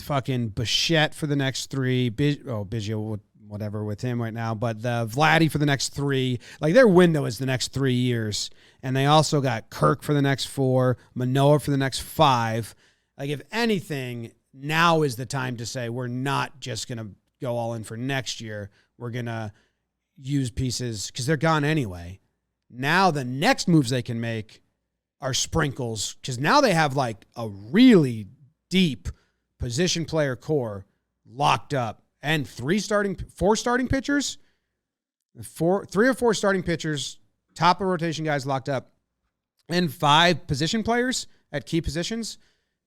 Speaker 1: fucking Bichette for the next 3. Biggio, whatever with him right now. But the Vladdy for the next 3. Like, their window is the next 3 years. And they also got Kirk for the next 4, Manoah for the next 5. Like, if anything, now is the time to say we're not just going to go all in for next year. We're going to use pieces because they're gone anyway. Now the next moves they can make are sprinkles because now they have like a really deep position player core locked up and four starting pitchers, three or four starting pitchers, top of rotation guys locked up, and 5 position players at key positions.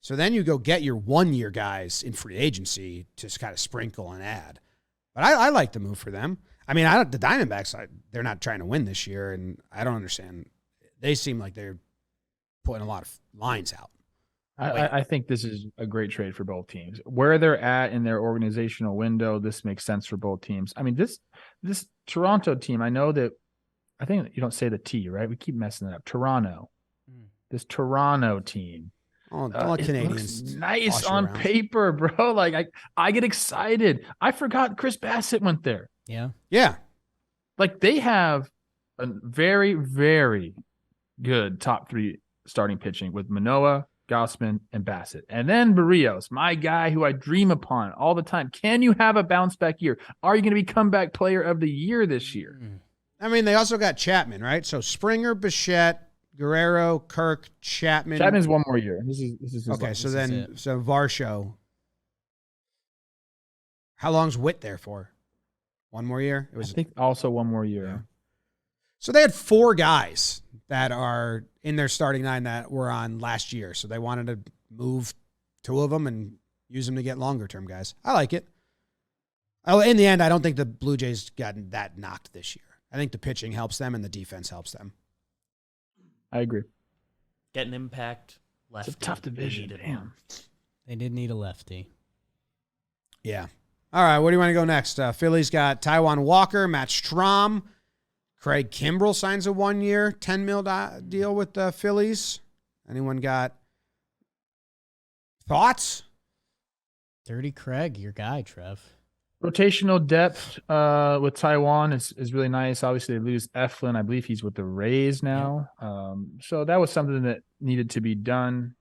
Speaker 1: So then you go get your 1-year guys in free agency to kind of sprinkle and add. But I like the move for them. I mean, the Diamondbacks, they're not trying to win this year, and I don't understand. They seem like they're putting a lot of lines out.
Speaker 3: I think this is a great trade for both teams. Where they're at in their organizational window, this makes sense for both teams. I mean, this Toronto team, I think you don't say the T, right? We keep messing it up. Toronto. This Toronto team.
Speaker 1: Oh, all Canadians.
Speaker 3: Looks nice on paper, bro. Like I get excited. I forgot Chris Bassett went there.
Speaker 2: Yeah.
Speaker 1: Yeah.
Speaker 3: Like they have a very, very good top 3 starting pitching with Manoah, Gausman, and Bassett. And then Barrios, my guy who I dream upon all the time. Can you have a bounce back year? Are you going to be comeback player of the year this year?
Speaker 1: I mean, they also got Chapman, right? So Springer, Bichette, Guerrero, Kirk, Chapman.
Speaker 3: Chapman's 1 more year. This is
Speaker 1: okay. So Varsho. How long's Witt there for? 1 more year?
Speaker 3: I think also 1 more year.
Speaker 1: Yeah. So they had 4 guys that are in their starting 9 that were on last year. So they wanted to move 2 of them and use them to get longer-term guys. I like it. In the end, I don't think the Blue Jays got that knocked this year. I think the pitching helps them and the defense helps them.
Speaker 3: I agree.
Speaker 4: Get an impact lefty.
Speaker 3: It's a tough division. Damn.
Speaker 2: They did need a lefty.
Speaker 1: Yeah. All right, where do you want to go next? Phillies got Taijuan Walker, Matt Strahm. Craig Kimbrell signs a 1-year, $10 million deal with the Phillies. Anyone got thoughts?
Speaker 2: Dirty Craig, your guy, Trev.
Speaker 3: Rotational depth with Taijuan is really nice. Obviously, they lose Eflin. I believe he's with the Rays now. So that was something that needed to be done.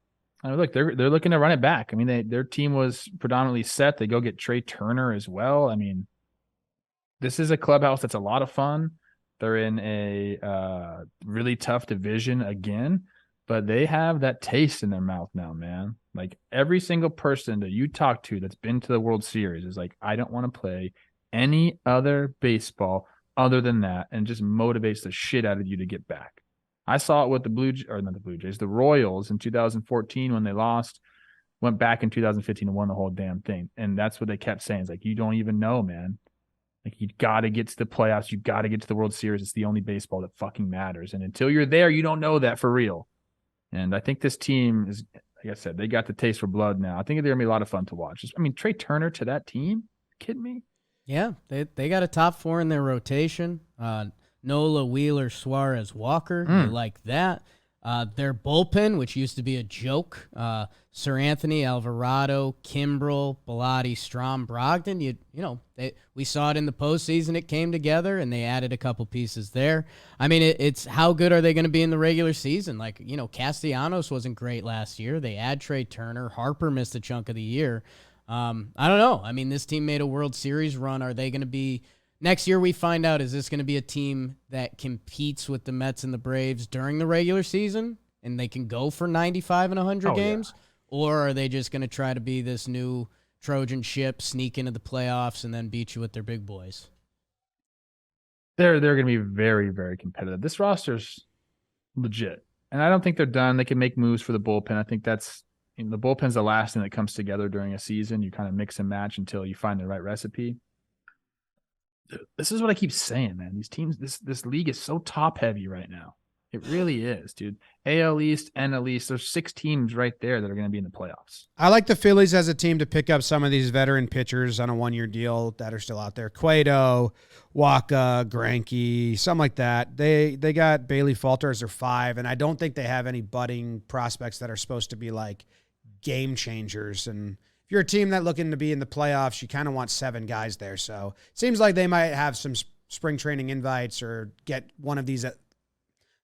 Speaker 3: Look, they're looking to run it back. I mean, their team was predominantly set. They go get Trey Turner as well. I mean, this is a clubhouse that's a lot of fun. They're in a really tough division again, but they have that taste in their mouth now, man. Like every single person that you talk to that's been to the World Series is like, I don't want to play any other baseball other than that, and just motivates the shit out of you to get back. I saw it with the Royals in 2014 when they lost, went back in 2015 and won the whole damn thing. And that's what they kept saying. It's like, you don't even know, man. Like, you got to get to the playoffs. You got to get to the World Series. It's the only baseball that fucking matters. And until you're there, you don't know that for real. And I think this team is, like I said, they got the taste for blood now. I think they're going to be a lot of fun to watch. Trey Turner to that team? Kidding me?
Speaker 2: Yeah, they got a top 4 in their rotation. Nola, Wheeler, Suarez, Walker. You like that. Their bullpen, which used to be a joke. Sir Anthony, Alvarado, Kimbrell, Bilotti, Strahm, Brogdon. We saw it in the postseason. It came together, and they added a couple pieces there. I mean, it's how good are they going to be in the regular season? Like, Castellanos wasn't great last year. They add Trey Turner. Harper missed a chunk of the year. I don't know. I mean, this team made a World Series run. Are they going to be next year? We find out, is this going to be a team that competes with the Mets and the Braves during the regular season and they can go for 95 and 100 games? Yeah. Or are they just going to try to be this new Trojan ship, sneak into the playoffs, and then beat you with their big boys?
Speaker 3: They're going to be very, very competitive. This roster's legit. And I don't think they're done. They can make moves for the bullpen. I think that's the bullpen's the last thing that comes together during a season. You kind of mix and match until you find the right recipe. This is what I keep saying, man. These teams, this league is so top heavy right now. It really is, dude. AL East, NL East, there's 6 teams right there that are going to be in the playoffs.
Speaker 1: I like the Phillies as a team to pick up some of these veteran pitchers on a 1-year deal that are still out there. Cueto, Waka, Greinke, something like that. They got Bailey Falter as their 5, and I don't think they have any budding prospects that are supposed to be like game changers. And if you're a team that looking to be in the playoffs, you kind of want 7 guys there. So it seems like they might have some spring training invites or get one of these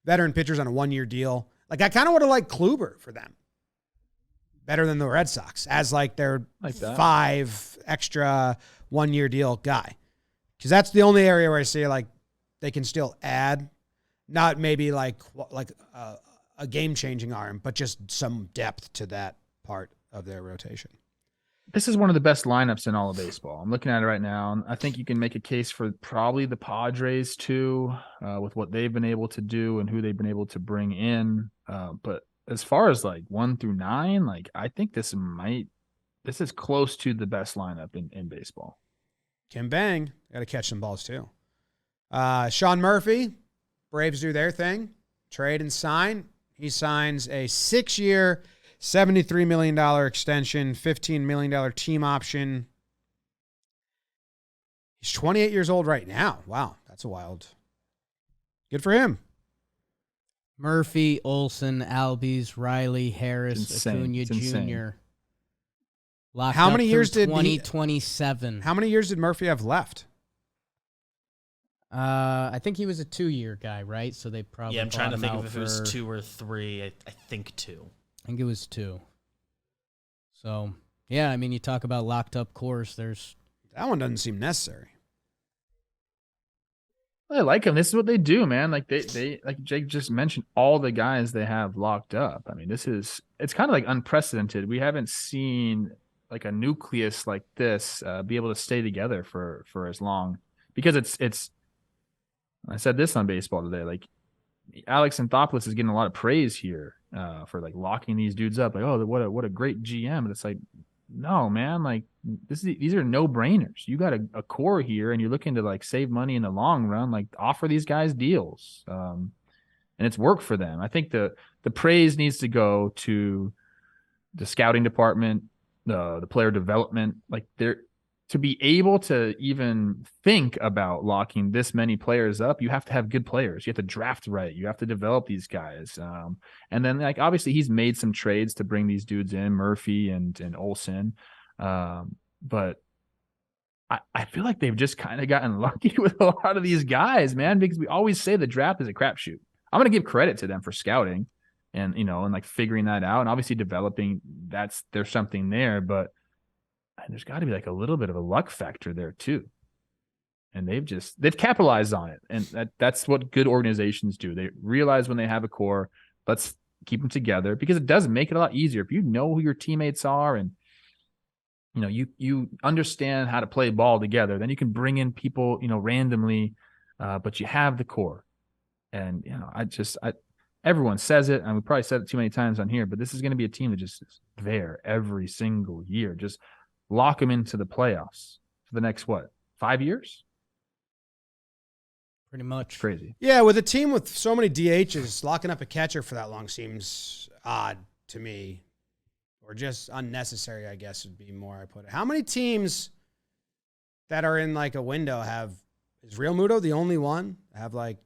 Speaker 1: veteran pitchers on a 1-year deal. Like, I kind of would have liked Kluber for them. Better than the Red Sox as like their 5 extra 1-year deal guy. Because that's the only area where I see like they can still add, not maybe like a a game-changing arm, but just some depth to that part of their rotation.
Speaker 3: This is one of the best lineups in all of baseball. I'm looking at it right now, and I think you can make a case for probably the Padres too, with what they've been able to do and who they've been able to bring in. But as far as like 1 through 9, like I think this is close to the best lineup in baseball.
Speaker 1: Kim Bang, got to catch some balls too. Sean Murphy, Braves do their thing, trade and sign. He signs a 6-year, $73 million extension, $15 million team option. He's 28 years old right now. Wow, that's a wild. Good for him.
Speaker 2: Murphy, Olsen, Albies, Riley, Harris, Acuna Jr. Locked
Speaker 1: How
Speaker 2: up
Speaker 1: many years
Speaker 2: through
Speaker 1: did
Speaker 2: 2027?
Speaker 1: How many years did Murphy have left?
Speaker 2: I think he was a 2-year guy, right? So they probably
Speaker 4: I'm trying to think
Speaker 2: of
Speaker 4: if it was 2 or 3. I think 2.
Speaker 2: I think it was 2. So, yeah, I mean, you talk about locked up cores.
Speaker 1: That one doesn't seem necessary.
Speaker 3: I like them. This is what they do, man. Like they like Jake just mentioned, all the guys they have locked up. I mean, it's kind of like unprecedented. We haven't seen like a nucleus like this be able to stay together for as long, because it's. I said this on Baseball Today. Like Alex Anthopoulos is getting a lot of praise here for like locking these dudes up. Like, oh, what a great GM. But it's like, no, man. Like these are no brainers. You got a core here, and you're looking to like save money in the long run. Like offer these guys deals, and it's worked for them. I think the praise needs to go to the scouting department, the player development. Like they're. To be able to even think about locking this many players up, you have to have good players. You have to draft right. You have to develop these guys. And then, like, obviously he's made some trades to bring these dudes in, Murphy and Olsen. But I feel like they've just kind of gotten lucky with a lot of these guys, man, because we always say the draft is a crapshoot. I'm going to give credit to them for scouting and, and like figuring that out and obviously developing. There's something there, but there's got to be like a little bit of a luck factor there too. And they've capitalized on it. And that's what good organizations do. They realize when they have a core, let's keep them together, because it does make it a lot easier. If you know who your teammates are and, you understand how to play ball together, then you can bring in people, randomly, but you have the core. And, everyone says it, and we probably said it too many times on here, but this is going to be a team that just is there every single year. Just lock them into the playoffs for the next, 5 years?
Speaker 2: Pretty much.
Speaker 3: Crazy.
Speaker 1: Yeah, with a team with so many DHs, locking up a catcher for that long seems odd to me, or just unnecessary, I guess would be more I put it. How many teams that are in like a window is Real Muto the only one have like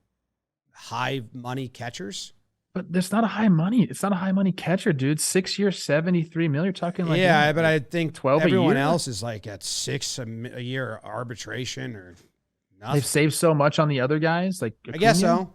Speaker 1: high money catchers?
Speaker 3: But there's not a high money. It's not a high money catcher, dude. 6 years, 73 million. You're talking like,
Speaker 1: yeah, but I think
Speaker 3: 12
Speaker 1: everyone
Speaker 3: a year?
Speaker 1: else is like at 6 a year arbitration or nothing.
Speaker 3: They've saved so much on the other guys. Like
Speaker 1: I guess so.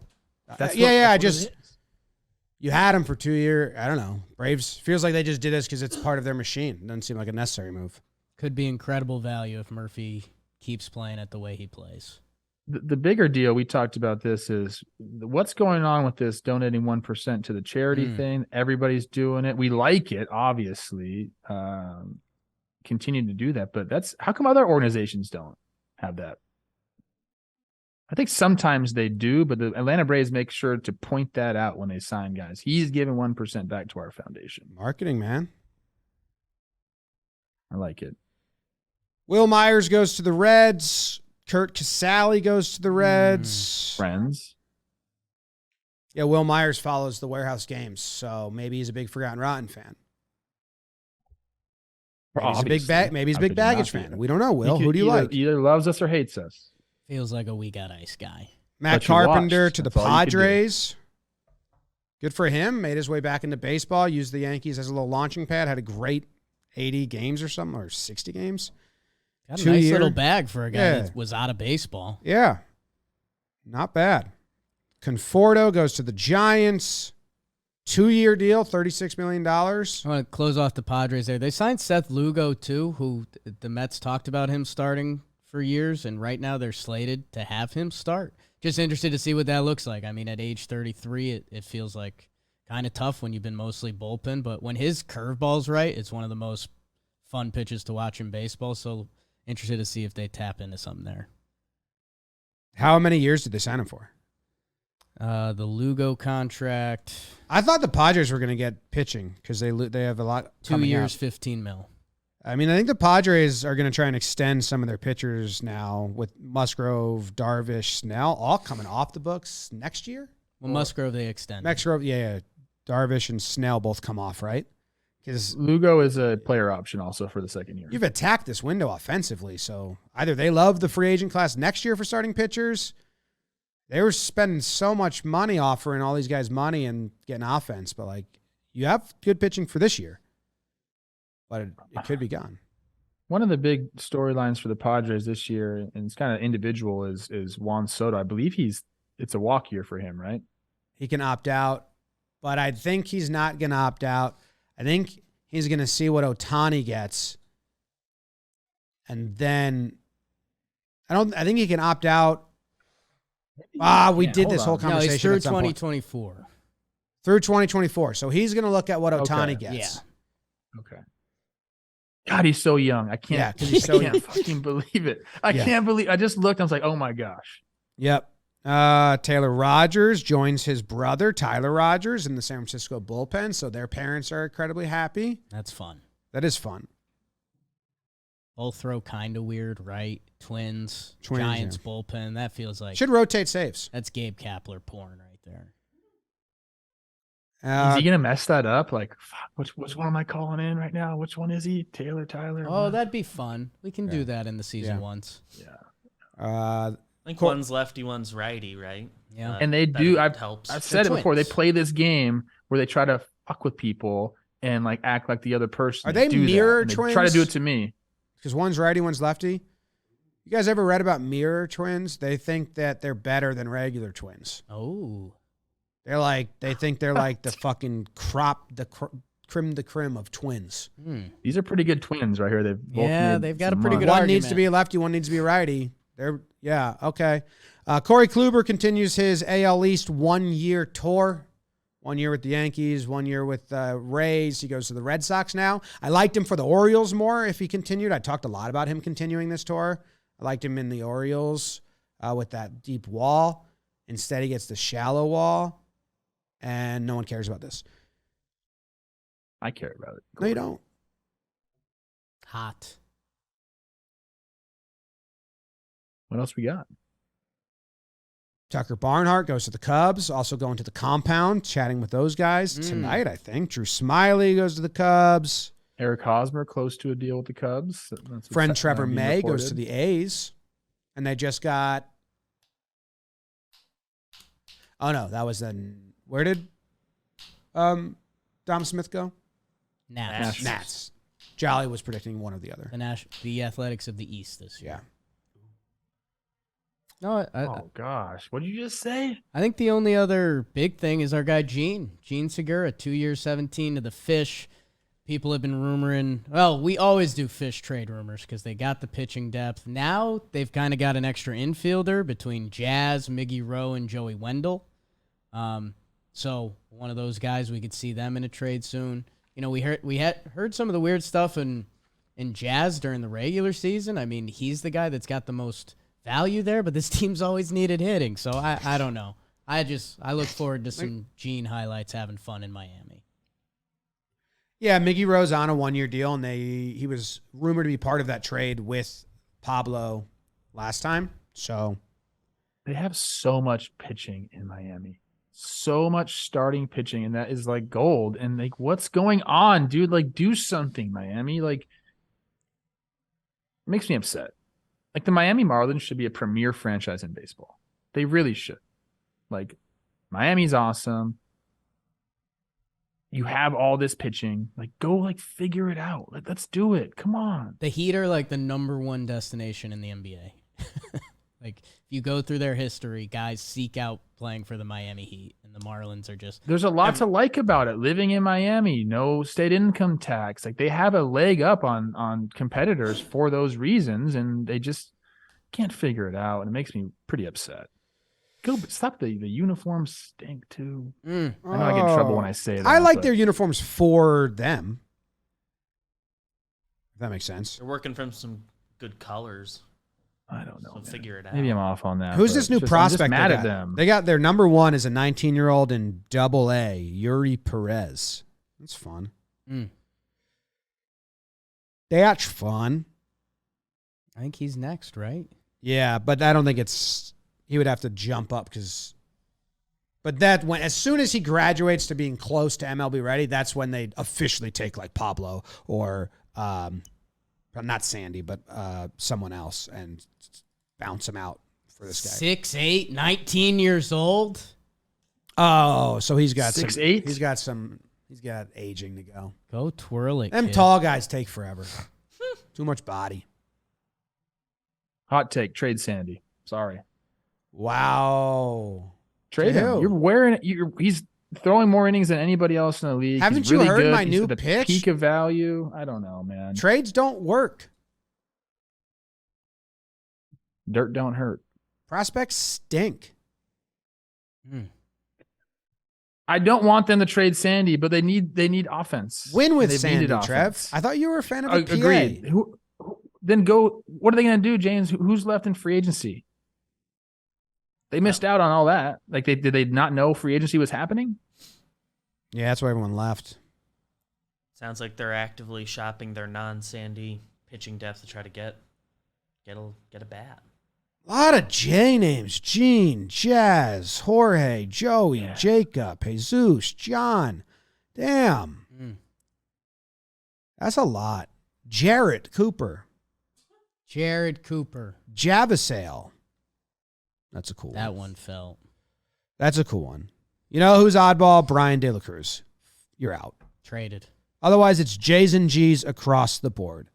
Speaker 3: That's
Speaker 1: You had him for 2 years. I don't know. Braves feels like they just did this because it's part of their machine. It doesn't seem like a necessary move.
Speaker 2: Could be incredible value if Murphy keeps playing at the way he plays.
Speaker 3: The bigger deal, we talked about this, is what's going on with this donating 1% to the charity thing. Everybody's doing it. We like it, obviously. Continue to do that. But how come other organizations don't have that? I think sometimes they do, but the Atlanta Braves make sure to point that out when they sign guys. He's giving 1% back to our foundation.
Speaker 1: Marketing, man.
Speaker 3: I like it.
Speaker 1: Will Myers goes to the Reds. Kurt Casale goes to the Reds.
Speaker 3: Friends.
Speaker 1: Yeah, Will Myers follows the warehouse games, so maybe he's a big Forgotten Rotten fan. Maybe he's a big baggage fan. We don't know, Will. Who do you like?
Speaker 3: Either loves us or hates us.
Speaker 2: Feels like a we got ice guy.
Speaker 1: Matt Carpenter to the Padres. Good for him. Made his way back into baseball. Used the Yankees as a little launching pad. Had a great 80 games or something, or 60 games.
Speaker 2: Got a nice little bag for a guy that was out of baseball.
Speaker 1: Yeah. Not bad. Conforto goes to the Giants. 2-year deal, $36 million.
Speaker 2: I want to close off the Padres there. They signed Seth Lugo, too, who the Mets talked about him starting for years, and right now they're slated to have him start. Just interested to see what that looks like. I mean, at age 33, it feels like kind of tough when you've been mostly bullpen. But when his curveball's right, it's one of the most fun pitches to watch in baseball. So interested to see if they tap into something there.
Speaker 1: How many years did they sign him for?
Speaker 2: The Lugo contract.
Speaker 1: I thought the Padres were going to get pitching because they have a lot.
Speaker 2: 2 years, $15 million.
Speaker 1: I mean, I think the Padres are going to try and extend some of their pitchers now with Musgrove, Darvish, Snell, all coming off the books next year.
Speaker 2: Well, Musgrove they extend.
Speaker 1: Musgrove, yeah. Darvish and Snell both come off, right? Because
Speaker 3: Lugo is a player option also for the second year.
Speaker 1: you've attacked this window offensively, so either they love the free agent class next year for starting pitchers. They were spending so much money offering all these guys money and getting offense, but like you have good pitching for this year, but it could be gone.
Speaker 3: One of the big storylines for the Padres this year, and it's kind of individual, is Juan Soto. I believe it's a walk year for him, right?
Speaker 1: He can opt out, but I think he's not going to opt out. I think he's going to see what Ohtani gets, and then I think he can opt out. We did this whole conversation.
Speaker 2: No, he's through
Speaker 1: at some point.
Speaker 2: 2024.
Speaker 1: Through 2024. So he's going to look at what Ohtani gets.
Speaker 2: Yeah.
Speaker 3: Okay. God, he's so young. I can't.
Speaker 1: Yeah, because he's so young.
Speaker 3: Fucking believe it. I can't believe. I just looked. I was like, oh my gosh.
Speaker 1: Yep. Taylor Rogers joins his brother Tyler Rogers in the San Francisco bullpen, so their parents are incredibly happy.
Speaker 2: That's fun.
Speaker 1: That is fun.
Speaker 2: Both throw kind of weird, right? Twins Giants bullpen. That feels like
Speaker 1: should rotate saves.
Speaker 2: That's Gabe Kapler porn right there.
Speaker 3: Is he gonna mess that up? Like, fuck, which one am I calling in right now? Which one is he? Tyler?
Speaker 2: Oh, that'd be fun. We can do that in the season once.
Speaker 3: Yeah.
Speaker 4: I think one's lefty, one's righty, right?
Speaker 2: Yeah.
Speaker 3: And they do. I've said it
Speaker 2: Twins.
Speaker 3: before. They play this game where they try to fuck with people and like act like the other person.
Speaker 1: Are they mirror twins?
Speaker 3: Try to do it to me.
Speaker 1: Because one's righty, one's lefty. You guys ever read about mirror twins? They think that they're better than regular twins.
Speaker 2: Oh.
Speaker 1: They think they're like the fucking creme de creme of twins.
Speaker 3: These are pretty good twins right here.
Speaker 2: They've got a pretty good
Speaker 1: One
Speaker 2: argument.
Speaker 1: needs to be a lefty, one needs to be a righty. Okay. Corey Kluber continues his AL East 1 year tour. 1 year with the Yankees, 1 year with Rays. He goes to the Red Sox now. I liked him for the Orioles more if he continued. I talked a lot about him continuing this tour. I liked him in the Orioles with that deep wall. Instead, he gets the shallow wall, and no one cares about this.
Speaker 3: I care about it.
Speaker 1: No, you don't.
Speaker 2: Hot.
Speaker 3: What else we got?
Speaker 1: Tucker Barnhart goes to the Cubs, also going to the compound, chatting with those guys tonight, I think. Drew Smiley goes to the Cubs.
Speaker 3: Eric Hosmer close to a deal with the Cubs.
Speaker 1: Friend Trevor May goes to the A's. And they just got... Oh, no, that was then... Where did Dom Smith go?
Speaker 2: Nats.
Speaker 1: Jolly was predicting one or the other.
Speaker 2: The Athletics of the East this year.
Speaker 1: Yeah.
Speaker 2: No,
Speaker 3: oh, gosh. What did you just say?
Speaker 2: I think the only other big thing is our guy Gene Segura, 2 years, 17 to the Fish. People have been rumoring, well, we always do Fish trade rumors because they got the pitching depth. Now they've kind of got an extra infielder between Jazz, Miggy Rowe, and Joey Wendell. So one of those guys, we could see them in a trade soon. You know, we heard some of the weird stuff in Jazz during the regular season. I mean, he's the guy that's got the most value there, but this team's always needed hitting. So I don't know. I look forward to some Gene highlights having fun in Miami.
Speaker 1: Yeah, Miggy Rowe's on a 1 year deal, and he was rumored to be part of that trade with Pablo last time. So
Speaker 3: they have so much pitching in Miami. So much starting pitching, and that is like gold. And like, what's going on, dude? Like, do something, Miami. Like, it makes me upset. Like, the Miami Marlins should be a premier franchise in baseball. They really should. Like, Miami's awesome. You have all this pitching. Like, go, like, figure it out. Let's do it. Come on.
Speaker 2: The Heat are like the #1 destination in the NBA. Like, if you go through their history, guys seek out playing for the Miami Heat, and the Marlins are just...
Speaker 3: There's a lot to like about it. Living in Miami, no state income tax. Like, they have a leg up on competitors for those reasons, and they just can't figure it out, and it makes me pretty upset. Stop the uniforms stink too.
Speaker 2: Mm.
Speaker 3: I know I get in trouble when I say that.
Speaker 1: I like
Speaker 3: but
Speaker 1: their uniforms for them. If that makes sense.
Speaker 4: They're working from some good colors.
Speaker 3: I don't know.
Speaker 4: So
Speaker 3: man.
Speaker 4: figure it out.
Speaker 3: Maybe I'm off on that.
Speaker 1: Who's
Speaker 3: but
Speaker 1: this new
Speaker 3: I'm
Speaker 1: prospect?
Speaker 3: just mad
Speaker 1: they
Speaker 3: at
Speaker 1: got?
Speaker 3: them.
Speaker 1: They got their number one is a 19-year-old in Double-A, Yuri Perez. That's fun.
Speaker 2: Mm.
Speaker 1: That's fun.
Speaker 2: I think he's next, right?
Speaker 1: Yeah, but I don't think it's. He would have to jump up because. But that when as soon as he graduates to being close to MLB ready, that's when they officially take like Pablo or not Sandy, but someone else and bounce him out for this guy.
Speaker 2: 6'8", 19 years old.
Speaker 1: Oh, so he's got
Speaker 3: 6'8"?
Speaker 1: He's got aging to go.
Speaker 2: Go twirl it,
Speaker 1: Them
Speaker 2: kid.
Speaker 1: tall guys take forever. Too much body.
Speaker 3: Hot take. Trade Sandy. Sorry.
Speaker 1: Wow.
Speaker 3: Trade him.
Speaker 1: Who?
Speaker 3: You're wearing it. He's throwing more innings than anybody else in the league.
Speaker 1: Haven't
Speaker 3: He's
Speaker 1: you
Speaker 3: really
Speaker 1: heard
Speaker 3: good.
Speaker 1: my
Speaker 3: He's
Speaker 1: new
Speaker 3: at the
Speaker 1: pitch?
Speaker 3: peak of value. I don't know, man.
Speaker 1: Trades don't work.
Speaker 3: Dirt don't hurt.
Speaker 1: Prospects stink.
Speaker 2: Mm.
Speaker 3: I don't want them to trade Sandy, but they need offense.
Speaker 1: Win with
Speaker 3: They've
Speaker 1: Sandy,
Speaker 3: needed
Speaker 1: Trev.
Speaker 3: offense.
Speaker 1: I thought you were a fan of the PA.
Speaker 3: Agreed. Then go. What are they going to do, James? Who's left in free agency? They missed out on all that. Like, did they not know free agency was happening?
Speaker 1: Yeah, that's why everyone left.
Speaker 4: Sounds like they're actively shopping their non-Sandy pitching depth to try to get a bat.
Speaker 1: A lot of J names. Gene, Jazz, Jorge, Joey, Jacob, Jesus, John. Damn.
Speaker 2: Mm.
Speaker 1: That's a lot. Jarrett Cooper.
Speaker 2: Jared Cooper.
Speaker 1: Javasale. That's a cool
Speaker 2: That one felt.
Speaker 1: That's a cool one. You know who's oddball? Brian De La Cruz. You're out.
Speaker 2: Traded.
Speaker 1: Otherwise, it's J's and G's across the board.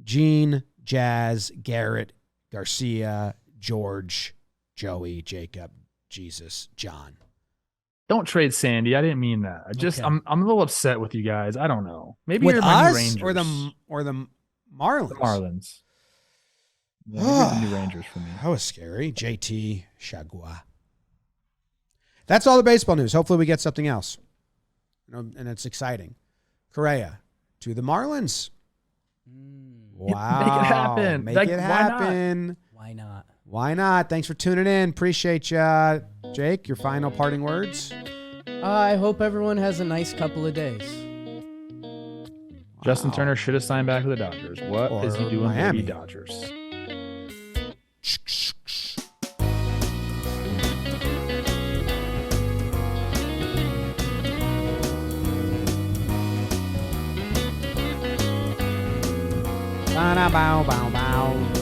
Speaker 1: Gene, Jazz, Garrett, Garcia, George, Joey, Jacob, Jesus, John.
Speaker 3: Don't trade Sandy. I didn't mean that.
Speaker 2: Okay.
Speaker 3: I'm a little upset with you guys. I don't know. Maybe
Speaker 1: With
Speaker 3: you're my new
Speaker 1: us
Speaker 3: Rangers.
Speaker 1: or the Marlins?
Speaker 3: The Marlins. Yeah, maybe you're the new Rangers for me.
Speaker 1: That was scary. JT Chagua. That's all the baseball news. Hopefully we get something else. And it's exciting. Correa to the Marlins. Wow.
Speaker 3: Make it happen.
Speaker 1: Make
Speaker 3: Like,
Speaker 1: it
Speaker 3: why
Speaker 1: happen.
Speaker 2: Why not?
Speaker 1: Why not? Thanks for tuning in. Appreciate you. Jake, your final parting words?
Speaker 2: I hope everyone has a nice couple of days.
Speaker 3: Justin
Speaker 1: Wow.
Speaker 3: Turner should have signed back to the Dodgers. What is he
Speaker 1: Or
Speaker 3: doing
Speaker 1: Miami.
Speaker 3: with the Dodgers?
Speaker 1: Bow, bow, bow, bow.